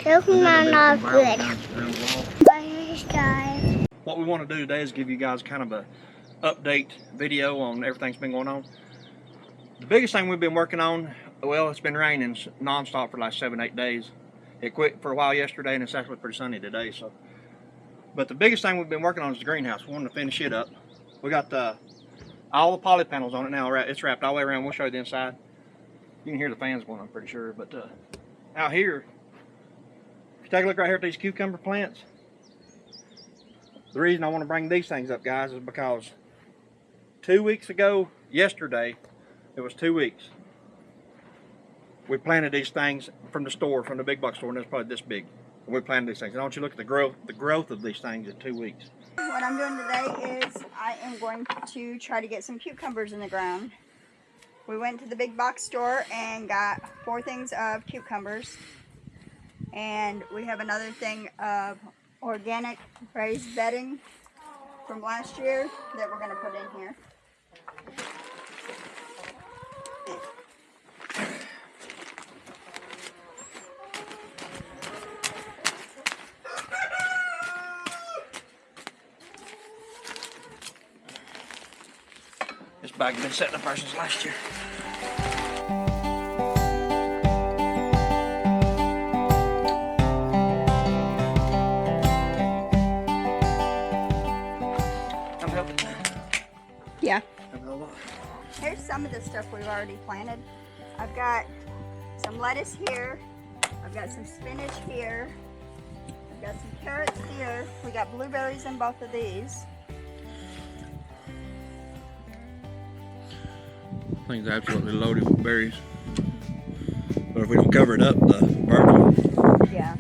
not good. What we want to do today is give you guys kind of a update video on everything's been going on. The biggest thing we've been working on, well, it's been raining non-stop for like 7-8 days. It quit for a while yesterday, and it's actually pretty sunny today. But the biggest thing we've been working on is the greenhouse. We wanted to finish it up. We got all the poly panels on it now. It's wrapped all the way around. We'll show you the inside. You can hear the fans going, I'm pretty sure. But out here, if you take a look right here at these cucumber plants, the reason I want to bring these things up, guys, is because 2 weeks ago, yesterday, it was 2 weeks. We planted these things from the store, from the big box store, and it's probably this big. And we planted these things. And I want you to look at the growth of these things in 2 weeks. What I'm doing today is I am going to try to get some cucumbers in the ground. We went to the big box store and got 4 things of cucumbers. And we have another thing of organic raised bedding from last year that we're going to put in here. This bag has been sitting up there since last year. I'm helping. Yeah. I'm helping. Here's some of the stuff we've already planted. I've got some lettuce here. I've got some spinach here. I've got some carrots here. We got blueberries in both of these. Thing's absolutely loaded with berries. But if we don't cover it up, the birds will. Yeah.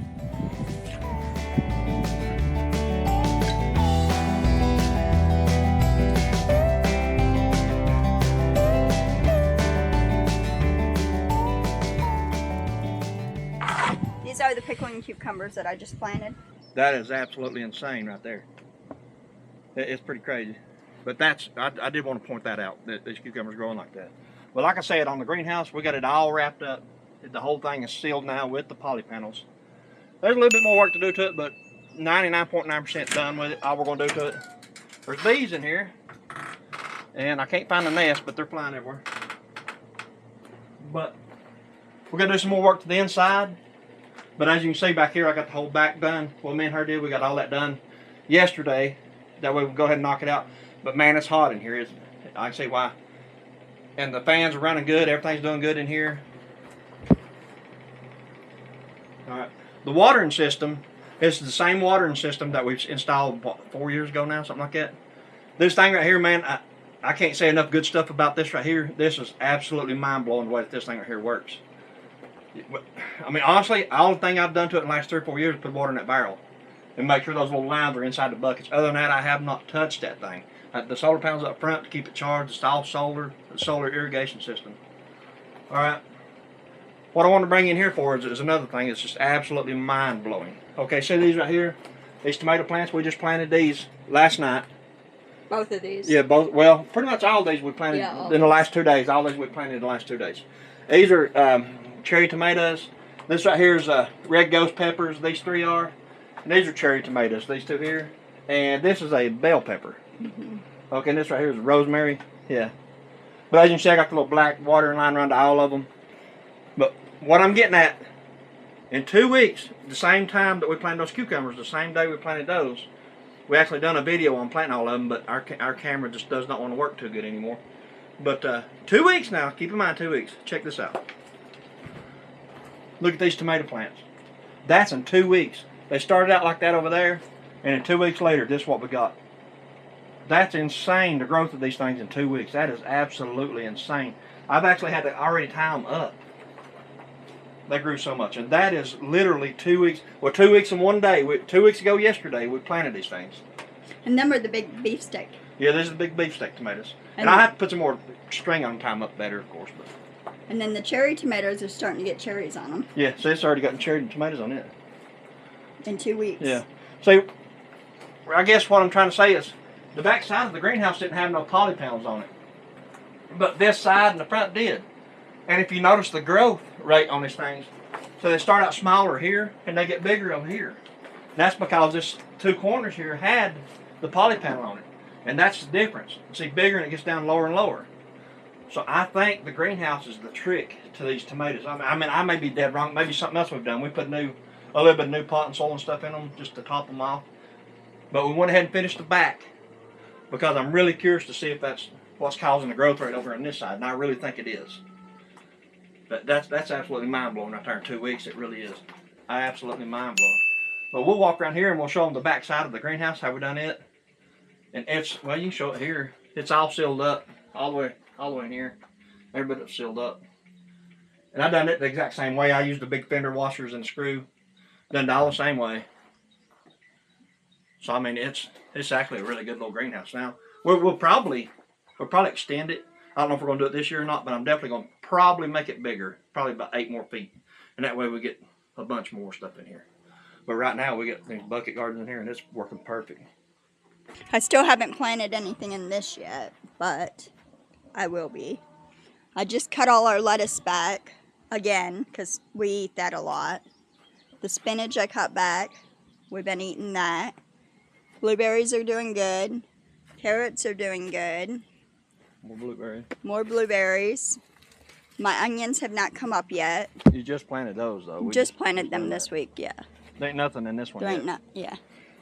These are the pickling cucumbers that I just planted. That is absolutely insane right there. It's pretty crazy. But I did want to point that out, that these cucumbers growing like that. Well, like I said, on the greenhouse, we got it all wrapped up. The whole thing is sealed now with the poly panels. There's a little bit more work to do to it, but 99.9% done with it. All we're going to do to it. There's bees in here, and I can't find the nest, but they're flying everywhere. But we're going to do some more work to the inside. But as you can see back here, I got the whole back done. Well, me and her did. We got all that done yesterday. That way we can go ahead and knock it out. But man, it's hot in here, isn't it? I can see why. And the fans are running good. Everything's doing good in here. Alright. The watering system is the same watering system that we've installed, what, 4 years ago now? Something like that. This thing right here, man, I can't say enough good stuff about this right here. This is absolutely mind-blowing the way that this thing right here works. I mean, honestly, all the thing I've done to it in the last 3 or 4 years is put water in that barrel. And make sure those little lines are inside the buckets. Other than that, I have not touched that thing. The solar panels up front to keep it charged. It's all solar. The solar irrigation system. All right. What I want to bring in here for is another thing that's just absolutely mind-blowing. Okay, see these right here? These tomato plants, we just planted these last night. Both of these? Yeah, both. Well, pretty much all these we planted in the last 2 days. All these we planted in the last 2 days. These are cherry tomatoes. This right here is red ghost peppers. These 3 are. And these are cherry tomatoes, these 2 here. And this is a bell pepper. Okay, and this right here is rosemary. Yeah. But as you can see, I got the little black watering line around all of them. But what I'm getting at, in 2 weeks, the same time that we planted those cucumbers, the same day we planted those, we actually done a video on planting all of them, but our camera just does not want to work too good anymore. But 2 weeks now, keep in mind 2 weeks. Check this out. Look at these tomato plants. That's in 2 weeks. They started out like that over there, and in 2 weeks later, this is what we got. That's insane, the growth of these things in 2 weeks. That is absolutely insane. I've actually had to already tie them up. They grew so much, and that is literally 2 weeks. Well, 2 weeks and 1 day. 2 weeks ago yesterday, we planted these things. And them are the big beefsteak. Yeah, these are the big beefsteak tomatoes. And I have to put some more string on them, tie them up better, of course. But. And then the cherry tomatoes are starting to get cherries on them. Yeah, so it's already got cherry tomatoes on it. In 2 weeks. Yeah. See, I guess what I'm trying to say is the back side of the greenhouse didn't have no poly panels on it. But this side and the front did. And if you notice the growth rate on these things, So they start out smaller here, and they get bigger over here. That's because this two corners here had the poly panel on it. And that's the difference. See, bigger and it gets down lower and lower. So I think the greenhouse is the trick to these tomatoes. I mean, I may be dead wrong. Maybe something else we've done. We put a little bit of new pot and soil and stuff in them just to top them off. But we went ahead and finished the back because I'm really curious to see if that's what's causing the growth rate over on this side. And I really think it is. But that's absolutely mind-blowing right there in 2 weeks. It really is. Absolutely mind-blowing. But we'll walk around here and we'll show them the back side of the greenhouse, how we done it. And it's, well, you can show it here. It's all sealed up all the way in here. Every bit of sealed up. And I done it the exact same way. I used the big fender washers and screw. Done it all the same way. So I mean, it's actually a really good little greenhouse. Now we'll probably extend it. I don't know if we're gonna do it this year or not, but I'm definitely gonna probably make it bigger, probably about 8 more feet, and that way we get a bunch more stuff in here. But right now we got these bucket gardens in here, and it's working perfect. I still haven't planted anything in this yet, but I will be. I just cut all our lettuce back again because we eat that a lot. The spinach I cut back. We've been eating that. Blueberries are doing good. Carrots are doing good. More blueberries. More blueberries. My onions have not come up yet. You just planted those though. We just planted them this week, yeah. There ain't nothing in this one There yet. ain't not, yeah.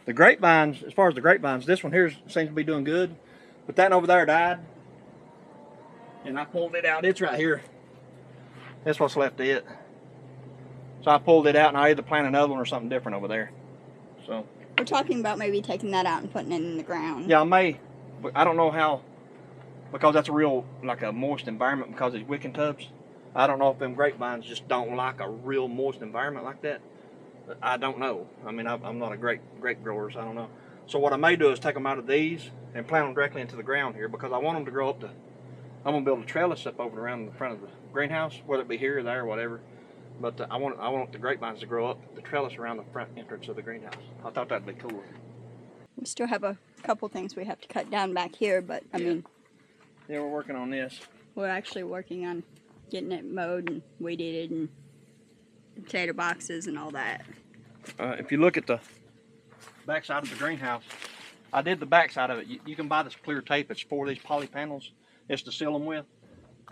The grapevines, as far as the grapevines, this one here seems to be doing good. But that over there died. And I pulled it out. It's right here. That's what's left of it. So I pulled it out and I either plant another one or something different over there. So we're talking about maybe taking that out and putting it in the ground. Yeah, I may. But I don't know how, because that's a real, like a moist environment because it's wicking tubs. I don't know if them grapevines just don't like a real moist environment like that. I don't know. I mean, I'm not a grape grower, so I don't know. So what I may do is take them out of these and plant them directly into the ground here because I want them to grow up to, I'm going to build a trellis up over around the front of the greenhouse, whether it be here or there or whatever. But I want the grapevines to grow up the trellis around the front entrance of the greenhouse. I thought that'd be cool. We still have a couple things we have to cut down back here, but I mean. Yeah, we're working on this. We're actually working on getting it mowed and weeded and potato boxes and all that. If you look at the back side of the greenhouse, I did the back side of it. You can buy this clear tape. It's for these poly panels. It's to seal them with.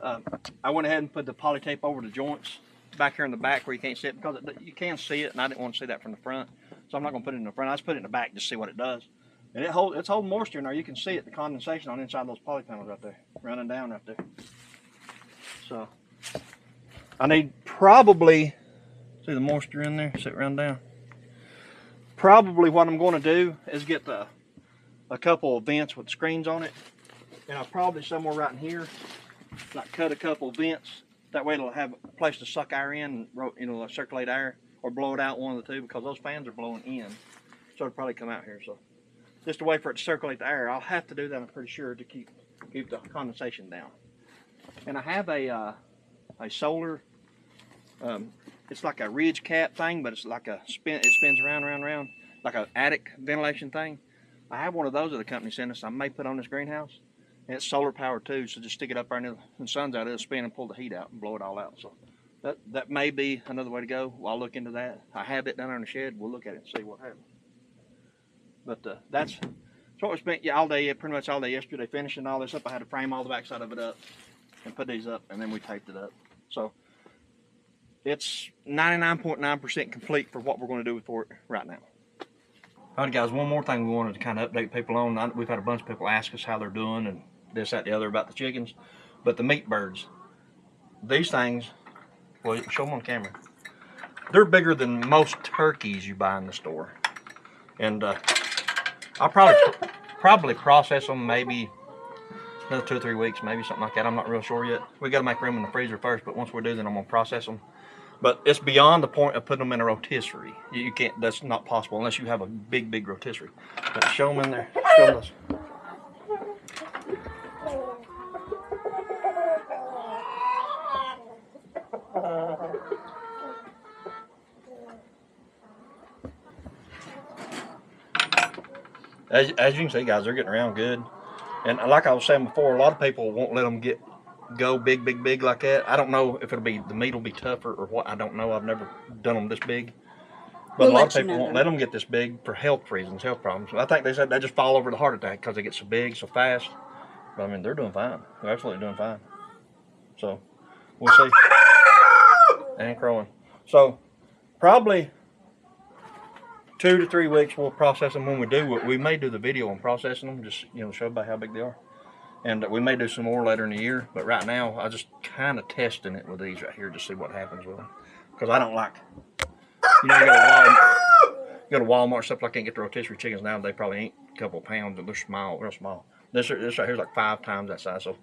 I went ahead and put the poly tape over the joints back here in the back where you can't see it because you can see it, and I didn't want to see that from the front. So I'm not going to put it in the front. I just put it in the back just to see what it does. And it's holding moisture in there. You can see it, the condensation on inside those poly panels right there, running down right there. So I need probably, see the moisture in there, see it run down. Probably what I'm going to do is get a couple of vents with screens on it. And I'll probably somewhere right in here, like cut a couple of vents. That way it'll have a place to suck air in, and circulate air, or blow it out, one of the two, because those fans are blowing in. So it'll probably come out here. So just a way for it to circulate the air. I'll have to do that, I'm pretty sure, to keep the condensation down. And I have a solar, it's like a ridge cap thing, but it's like it spins around, like an attic ventilation thing. I have one of those that the company sent us. I may put on this greenhouse. And it's solar powered too, so just stick it up there and when the sun's out, it'll spin and pull the heat out and blow it all out. So that may be another way to go. I'll look into that. I have it down there in the shed. We'll look at it and see what happens. But that's what we spent all day, pretty much all day yesterday, finishing all this up. I had to frame all the backside of it up and put these up, and then we taped it up. So it's 99.9% complete for what we're going to do for it right now. All right, guys, one more thing we wanted to kind of update people on. We've had a bunch of people ask us how they're doing and this, that, the other about the chickens. But the meat birds, these things, well, show them on camera. They're bigger than most turkeys you buy in the store. And I'll probably process them maybe another 2 or 3 weeks, maybe something like that. I'm not real sure yet. We got to make room in the freezer first, but once we do, then I'm going to process them. But it's beyond the point of putting them in a rotisserie. You can't, that's not possible unless you have a big rotisserie. But show them in there. Show them this. As you can see, guys, they're getting around good. And like I was saying before, a lot of people won't let them get go big like that. I don't know if the meat will be tougher or what. I don't know. I've never done them this big. But a lot of people won't let them get this big for health reasons, health problems. I think they said they just fall over the heart attack because they get so big, so fast. But I mean, they're doing fine. They're absolutely doing fine. So, we'll see. And crowing. So, probably 2 to 3 weeks we'll process them. When we do, we may do the video on processing them, just show everybody how big they are. And we may do some more later in the year. But right now, I just kind of testing it with these right here to see what happens with them. Because I don't like, you go to Walmart, stuff like that, and get the rotisserie chickens now. They probably ain't a couple of pounds, but they're small, real small. This right here is like 5 times that size. So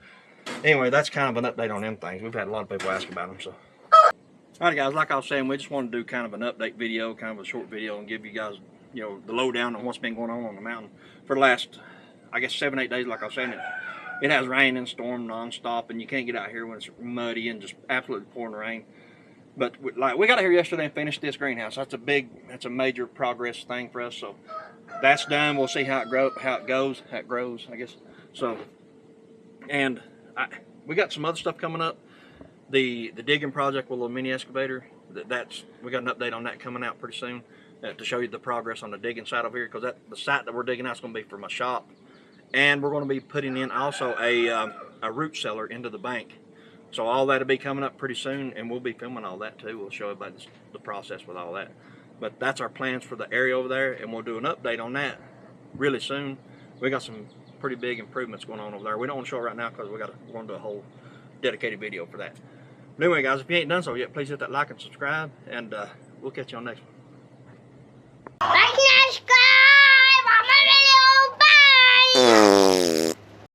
anyway, that's kind of an update on them things. We've had a lot of people ask about them. So, alright guys, like I was saying, we just wanted to do kind of an update video, kind of a short video, and give you guys, the lowdown on what's been going on the mountain for the last, I guess, 7-8 days. Like I was saying, it has rain and storm nonstop, and you can't get out here when it's muddy and just absolutely pouring rain. But we got out here yesterday and finished this greenhouse. That's a major progress thing for us. So that's done. We'll see how it grows, I guess. So, and we got some other stuff coming up. The digging project with a little mini excavator. We got an update on that coming out pretty soon to show you the progress on the digging side over here. Because the site that we're digging out is going to be for my shop, and we're going to be putting in also a root cellar into the bank. So all that'll be coming up pretty soon, and we'll be filming all that too. We'll show everybody the process with all that. But that's our plans for the area over there, and we'll do an update on that really soon. We got some pretty big improvements going on over there. We don't want to show it right now because we're going to do a whole dedicated video for that. But anyway, guys, if you ain't done so yet, please hit that like and subscribe, and we'll catch you on the next one.